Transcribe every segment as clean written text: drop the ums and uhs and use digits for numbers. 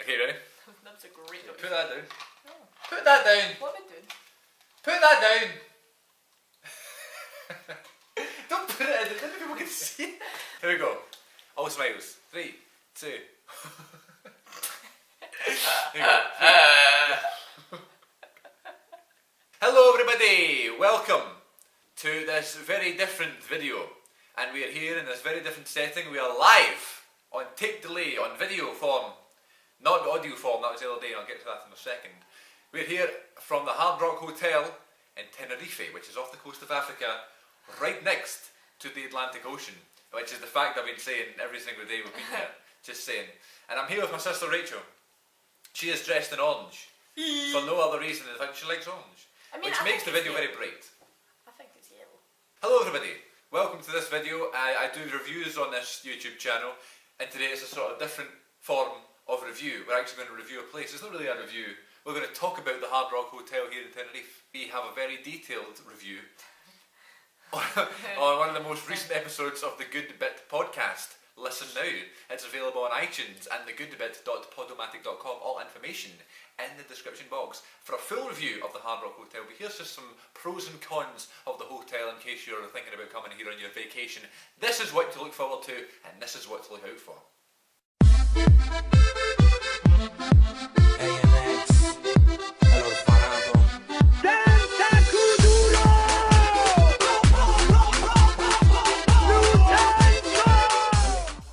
Okay, ready? That was a great noise. Put that down. Oh. Put that down. What am I doing? Put that down. Don't put it in. Then people can see it. Here we go. All smiles. 3, 2. Here we go. Hello everybody. Welcome to this very different video. And we are here in this very different setting. We are live on tape delay, on video form. Not audio form, that was the other day, and I'll get to that in a second. We're here from the Hard Rock Hotel in Tenerife, which is off the coast of Africa, right next to the Atlantic Ocean, which is the fact I've been saying every single day we've been here, just saying. And I'm here with my sister Rachel. She is dressed in orange, for no other reason than the fact she likes orange, which makes the video very bright. I think it's yellow. Hello everybody, welcome to this video. I do reviews on this YouTube channel, and today it's a sort of different form of review. We're actually going to review a place. It's not really a review. We're going to talk about the Hard Rock Hotel here in Tenerife. We have a very detailed review on one of the most recent episodes of the Good Bit podcast. Listen now. It's available on iTunes and thegoodbit.podomatic.com. All information in the description box. For a full review of the Hard Rock Hotel, but here's just some pros and cons of the hotel in case you're thinking about coming here on your vacation. This is what to look forward to, and this is what to look out for.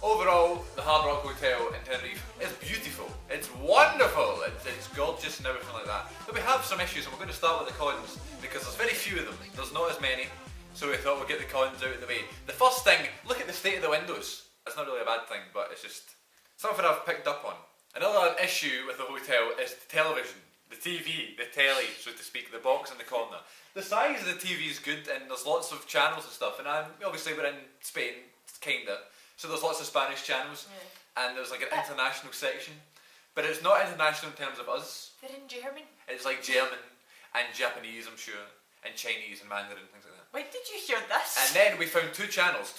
Overall, the Hard Rock Hotel in Tenerife is beautiful. It's wonderful. It's gorgeous and everything like that. But we have some issues, and we're going to start with the cons because there's very few of them. There's not as many, so we thought we'd get the cons out of the way. The first thing, look at the state of the windows. It's not really a bad thing, but it's just something I've picked up on. Another issue with the hotel is the television, the TV, the telly, so to speak, the box in the corner. The size of the TV is good, and there's lots of channels and stuff, and obviously we're in Spain, kinda, so there's lots of Spanish channels, and there's like an international section, but it's not international in terms of us. They're in German. It's like German and Japanese, I'm sure, and Chinese and Mandarin and things like that. Wait, did you hear this? And then we found two channels.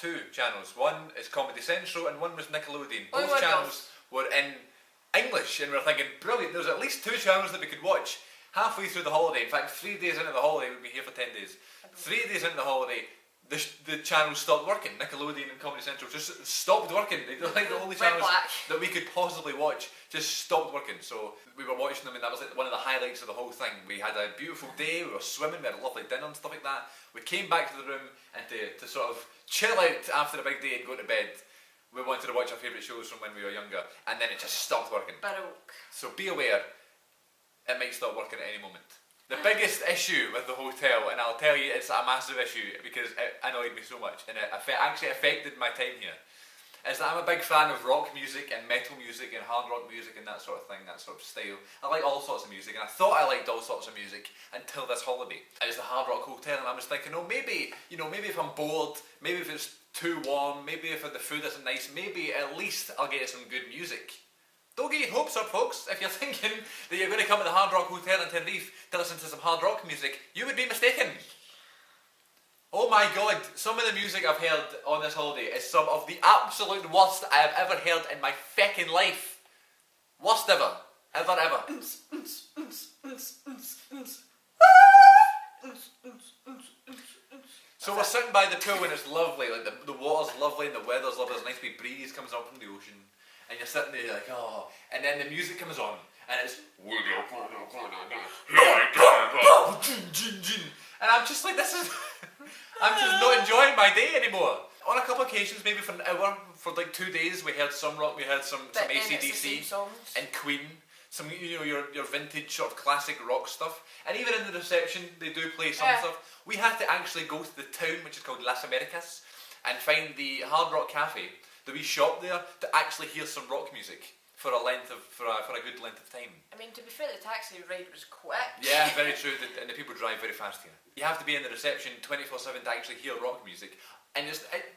One is Comedy Central and one was Nickelodeon. Both channels were in English, and we were thinking, brilliant, there's at least two channels that we could watch. Halfway through the holiday, in fact 3 days into the holiday, we'd be here for 10 days. 3 days into the holiday, the channels stopped working. Nickelodeon and Comedy Central just stopped working. They're like the only channels that we could possibly watch just stopped working. So we were watching them, and that was like one of the highlights of the whole thing. We had a beautiful day, we were swimming, we had a lovely dinner and stuff like that. We came back to the room, and to sort of chill out after a big day and go to bed, we wanted to watch our favourite shows from when we were younger, and then it just stopped working. Baroque. So be aware, it might stop working at any moment. The biggest issue with the hotel, and I'll tell you it's a massive issue because it annoyed me so much, and it actually affected my time here, is that I'm a big fan of rock music and metal music and hard rock music and that sort of thing, that sort of style. I like all sorts of music, and I thought I liked all sorts of music until this holiday. It was the Hard Rock Hotel, and I was thinking, oh, maybe if I'm bored, maybe if it's too warm, maybe if the food isn't nice, maybe at least I'll get some good music. Don't get your hopes up, folks. If you're thinking that you're going to come to the Hard Rock Hotel in Tenerife to listen to some hard rock music, you would be mistaken. Oh my god, some of the music I've heard on this holiday is some of the absolute worst I have ever heard in my feckin' life. Worst ever. Ever, ever. So we're sitting by the pool and it's lovely, like the water's lovely and the weather's lovely, there's a nice wee breeze comes up from the ocean, and you're sitting there like, oh, and then the music comes on, and it's and I'm just like, this is, I'm just not enjoying my day anymore. On a couple of occasions, maybe for an hour, for like 2 days, we heard some rock, we heard some AC/DC and Queen. Some, your vintage sort of classic rock stuff, and even in the reception they do play some stuff. We had to actually go to the town, which is called Las Americas, and find the Hard Rock Cafe, the wee shop there, to actually hear some rock music for a good length of time. I mean, to be fair, the taxi ride was quick. Yeah, very true, and the people drive very fast here. You have to be in the reception 24/7 to actually hear rock music. And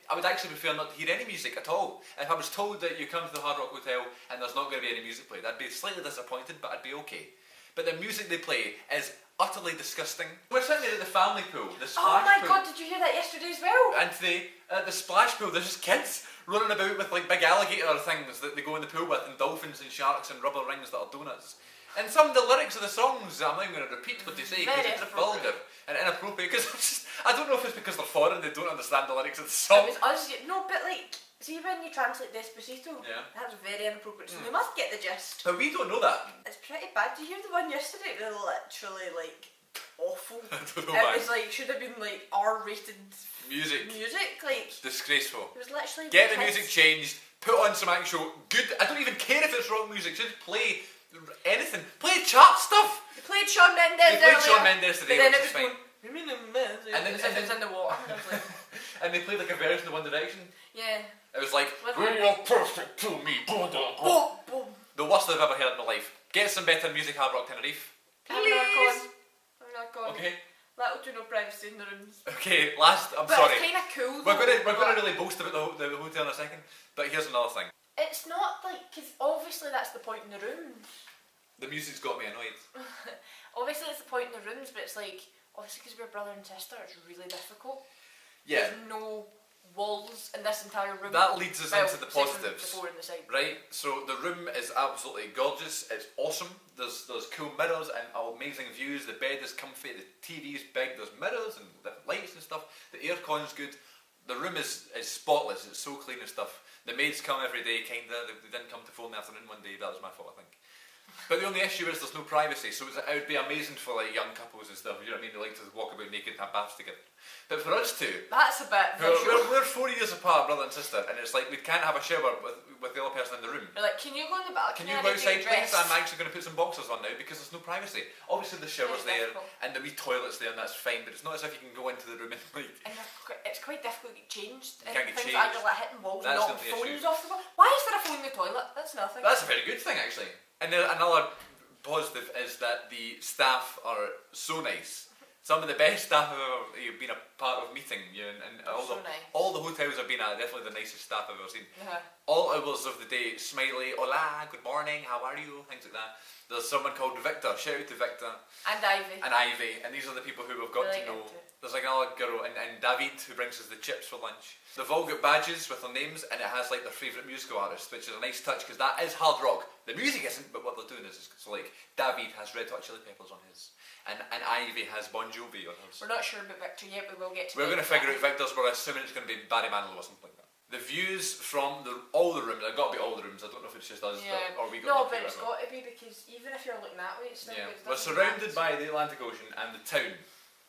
I would actually prefer not to hear any music at all. If I was told that you come to the Hard Rock Hotel and there's not going to be any music played, I'd be slightly disappointed, but I'd be okay. But the music they play is utterly disgusting. We're sitting there at the family pool, the splash pool. Oh my god, did you hear that yesterday as well? And today, at the splash pool, there's just kids running about with like big alligator things that they go in the pool with, and dolphins and sharks and rubber rings that are donuts. And some of the lyrics of the songs, I'm not even going to repeat what they say because Very it's vulgar and inappropriate. Because I don't know if it's because they're foreign, they don't understand the lyrics of the song. It was us, no, but like, see when you translate Despacito, that was very inappropriate, so they must get the gist. But we don't know that. It's pretty bad. Did you hear the one yesterday? They're literally like awful. I don't know, it was like, should have been like R-rated music, like. it's disgraceful. It was literally get the music changed, put on some actual good, I don't even care if it's rock music, just play anything. Play chart stuff. They played Shawn Mendes They played earlier, Shawn Mendes today, but then which it is was fine. going, And then it's in the water. And I was like, and they played like a version of One Direction. yeah. It was like, What? "When you're perfect to me." Boom, boom. The worst I've ever heard in my life. Get some better music, Hard Rock Tenerife. I'm not going. Okay. That'll do no privacy in the rooms. Okay, last. I'm But sorry. it's kind of cool. We're though, gonna really boast about the hotel in a second. But here's another thing. It's not like, because obviously that's the point in the rooms. The music's got me annoyed. Obviously it's the point in the rooms, but it's like, obviously because we're brother and sister, it's really difficult. Yeah. There's no walls in this entire room. That leads us into the except for positives. The four in the side. Right, so the room is absolutely gorgeous. It's awesome. There's cool mirrors and amazing views. The bed is comfy. The TV's big. There's mirrors and different lights and stuff. The aircon's good. The room is spotless. It's so clean and stuff. The maids come every day, kinda. They didn't come to 4 in the afternoon one day. That was my fault, I think. But the only issue is there's no privacy, so it would be amazing for like young couples and stuff. You know what I mean? They like to walk about naked and have baths together. But for us two, That's a bit visual. we're 4 years apart, brother and sister, and it's like we can't have a shower with the other person in the room. We're like, can you go in the balcony? Can you go outside, please? I'm actually going to put some boxers on now because there's no privacy. Obviously, the shower's It's there difficult. and the wee toilet's there, and that's fine. But it's not as if you can go into the room and like. And it's quite difficult to get changed. You can't get things changed. Like like hitting walls, That's knocking the only phones issue. off the wall. Why is there a phone in the toilet? That's nothing. That's a very good thing, actually. And then another positive is that the staff are so nice. Some of the best staff I've ever been a part of meeting. You know, and So nice. all the hotels I've been at, definitely the nicest staff I've ever seen. Yeah. All hours of the day, smiley, hola, good morning, how are you, things like that. There's someone called Victor, shout out to Victor. And Ivy. And Ivy, and these are the people who we've got Really to know. good too. There's like another girl, and David, who brings us the chips for lunch. They've all got badges with their names, and it has like their favourite musical artist, which is a nice touch, because that is hard rock. The music isn't, but what they're doing is, so like, David has Red Hot Chili Peppers on his, and Ivy has Bon Jovi on hers. We're not sure about Victor yet, we will get to We're going to figure out Victor. Victor's, we're assuming it's going to be Barry Manilow or something like that. The views from all the rooms, they've got to be all the rooms, I don't know if it's just us, Yeah. or we got No, lucky but or it's whatever. got to be because even if you're looking that way, it's still Yeah, it's we're surrounded by the Atlantic Ocean and the town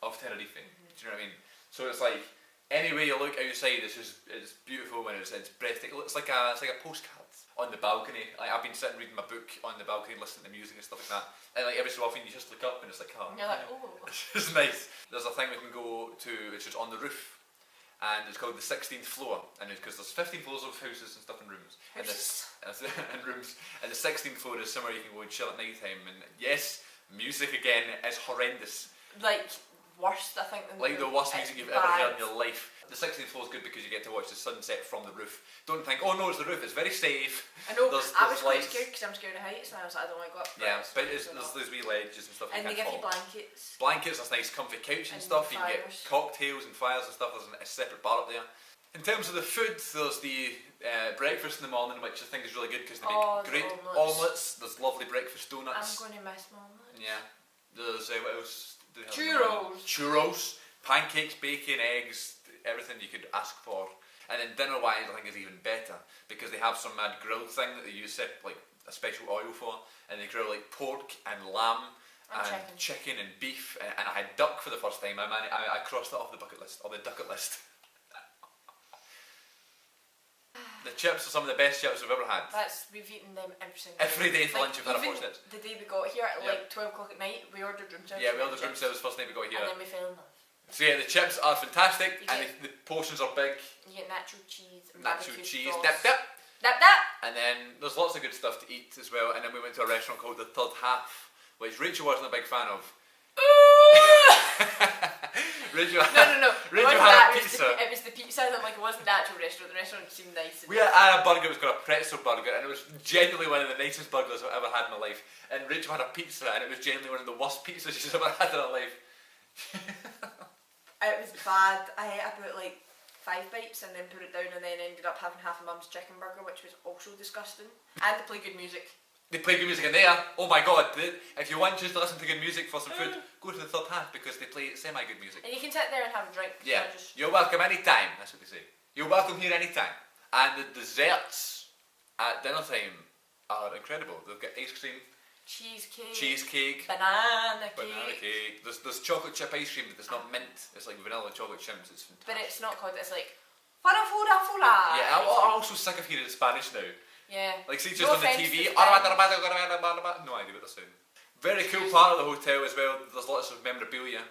of Tenerife. Do you know what I mean? So it's like any way you look outside, it's beautiful when it's breathtaking. It's like a postcard on the balcony. Like I've been sitting reading my book on the balcony, listening to music and stuff like that. And like every so often you just look up and it's like, oh, And you're like, oh. it's nice. There's a thing we can go to which is on the roof. And it's called the 16th floor, and it's because there's 15 floors of houses and stuff and rooms, and rooms, and the 16th floor is somewhere you can go and chill at night time. And yes, music again is horrendous, Like, worse, I think, than like the worst it's music you've ever heard in bad. your life. The 16th floor is good because you get to watch the sunset from the roof. Don't think, oh no, it's the roof. It's very safe. I know, There's I was quite lights. scared because I'm scared of heights, and I was like, I don't want to go up. Yeah, but there's there's those wee ledges and stuff. and you they can't give you fall. blankets. Blankets, there's nice comfy couch and And stuff. You can get fires. cocktails and fires and stuff. There's a separate bar up there. In terms of the food, there's the breakfast in the morning, which I think is really good because they make The great omelettes. There's lovely breakfast I'm donuts. going to miss my omelette. Yeah. There's what else? Do they have? Churros. Churros, pancakes, bacon, eggs, everything you could ask for. And then dinner-wise, I think is even better because they have some mad grill thing that they use like a special oil for, and they grill like pork and lamb. And chicken and beef, and I had duck for the first time. I crossed it off the bucket list, or the ducket list. The chips are some of the best chips I've ever had. We've eaten them every single Every day for lunch we've had a even portion of it. the day we got here at Yep. like 12 o'clock at night, we ordered room service. Yeah, we ordered room service first night we got here. And then we fell in love. So yeah, the chips are fantastic, You and get- the portions are big. You get natural cheese and Natural barbecue cheese, sauce. dip dip. Dip dip! And then there's lots of good stuff to eat as well. And then we went to a restaurant called the Third Half, which Rachel wasn't a big fan of. Rachel, No. Rachel It wasn't had that, a pizza. It was the pizza that it wasn't the actual restaurant. The restaurant seemed nice. We had a burger, it was called a pretzel burger, and it was genuinely one of the nicest burgers I've ever had in my life. And Rachel had a pizza, and it was genuinely one of the worst pizzas she's ever had in her life. It was bad. I ate about like 5 bites and then put it down and then ended up having half a mum's chicken burger, which was also disgusting. And they play good music. They play good music in there. Oh my god, if you want just to listen to good music for some food, go to the third half because they play semi-good music. And you can sit there and have a drink. Yeah, so you're welcome anytime, that's what they say. You're welcome here anytime. And the desserts at dinner time are incredible. They've got ice cream, cheesecake, banana cake. There's chocolate chip ice cream, but it's not mint. It's like vanilla chocolate chips. It's fantastic. But it's not called, it's like farafura. Yeah, I'm also sick of hearing Spanish now. Yeah. Like see just on the TV. No idea what they're saying. Very cool part of the hotel as well. There's lots of memorabilia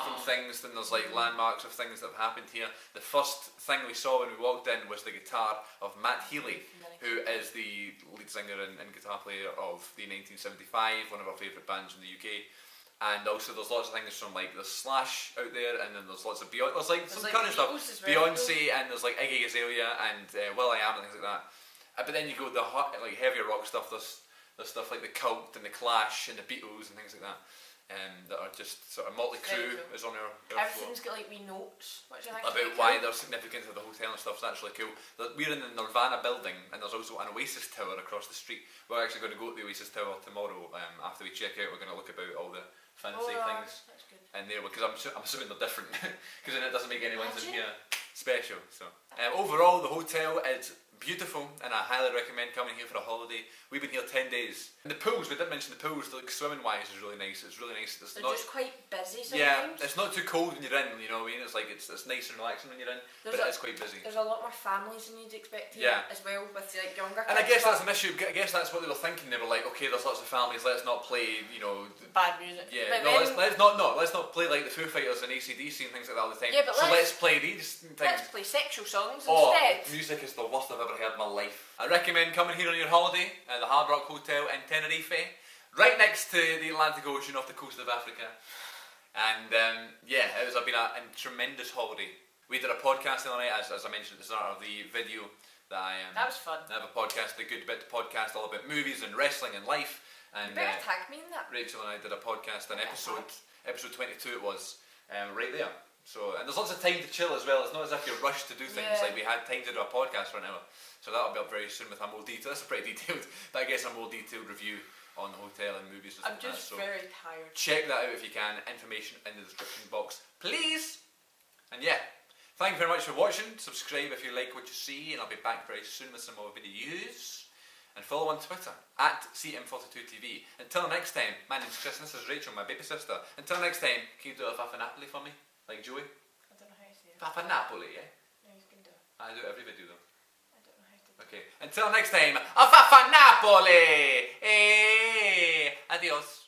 from things, and there's like landmarks of things that have happened here. The first thing we saw when we walked in was the guitar of Matt Healy, who is the lead singer and guitar player of the 1975, one of our favourite bands in the UK. And also there's lots of things from like the Slash out there, and then there's lots of there's like some kind of stuff. Beyonce, and there's like Iggy Azalea and will.i.am and things like that. But then you go the like heavier rock stuff. There's stuff like the Cult and the Clash and the Beatles and things like that. That are just sort of Motley Crue is on our Everything's got like wee notes, which I think about why they're significant to the hotel and stuff. So that's really cool. We're in the Nirvana building, and there's also an Oasis tower across the street. We're actually going to go to the Oasis tower tomorrow. After we check out, we're going to look about all the fancy things in there, because I'm assuming they're different, because then it doesn't make anyone's in here special. So overall, the hotel is beautiful, and I highly recommend coming here for a holiday. We've been here 10 days. And the pools, we didn't mention the pools, like swimming wise is really nice. It's really nice. They're just quite busy sometimes. Yeah, it's not too cold when you're in, you know what I mean? It's like, it's nice and relaxing when you're in, but it is quite busy. There's a lot more families than you'd expect here as well, with like younger kids. And I guess that's an issue. I guess that's what they were thinking. They were like, okay, there's lots of families, let's not play, you know, bad music. Yeah, no, let's not play like the Foo Fighters and AC/DC and things like that all the time. Yeah, but so let's play these things. Let's play sexual songs instead. Music is the worst I've ever heard in my life. I recommend coming here on your holiday at the Hard Rock Hotel in Tenerife, right next to the Atlantic Ocean off the coast of Africa. And it has been a tremendous holiday. We did a podcast the other night, as I mentioned at the start of the video, that was fun. I have a podcast, the Good Bit podcast, all about movies and wrestling and life. And you better tag me in that. Rachel and I did a podcast on episode 22 it was, right there. So, and there's lots of time to chill as well. It's not as if you're rushed to do things. Like we had time to do a podcast for an hour. So that'll be up very soon with a more detailed. That's a pretty detailed, but I guess a more detailed review on the hotel and movies. And I'm just very tired. Check that out if you can. Information in the description box, please. And yeah, thank you very much for watching. Subscribe if you like what you see, and I'll be back very soon with some more videos. And follow on Twitter at CM42TV. Until next time, my name's Chris and this is Rachel, my baby sister. Until next time, can you do a Fafa Napoli for me? Like Joey? I don't know how to say it. Fafa Napoli, yeah? No, you can do it. I do it every video though. I don't know how to do it. Okay, until next time, a Fafa Napoli! Adios.